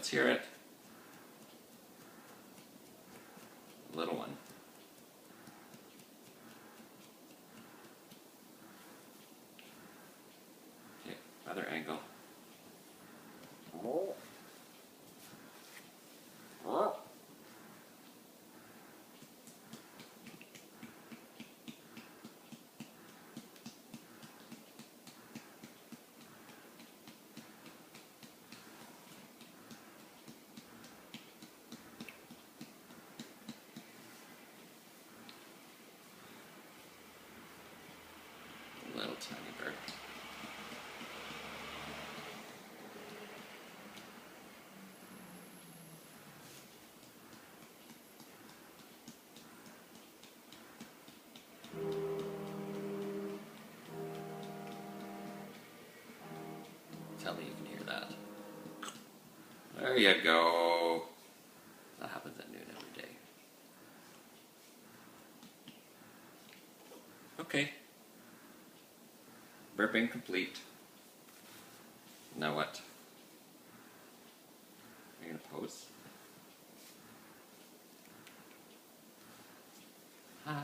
Let's hear it. Little one. Okay, other angle. Little tiny bird. Tell me you can hear that. There you go. That happens at noon every day. Okay. Burping complete. Now what? Are you gonna pose? Hi.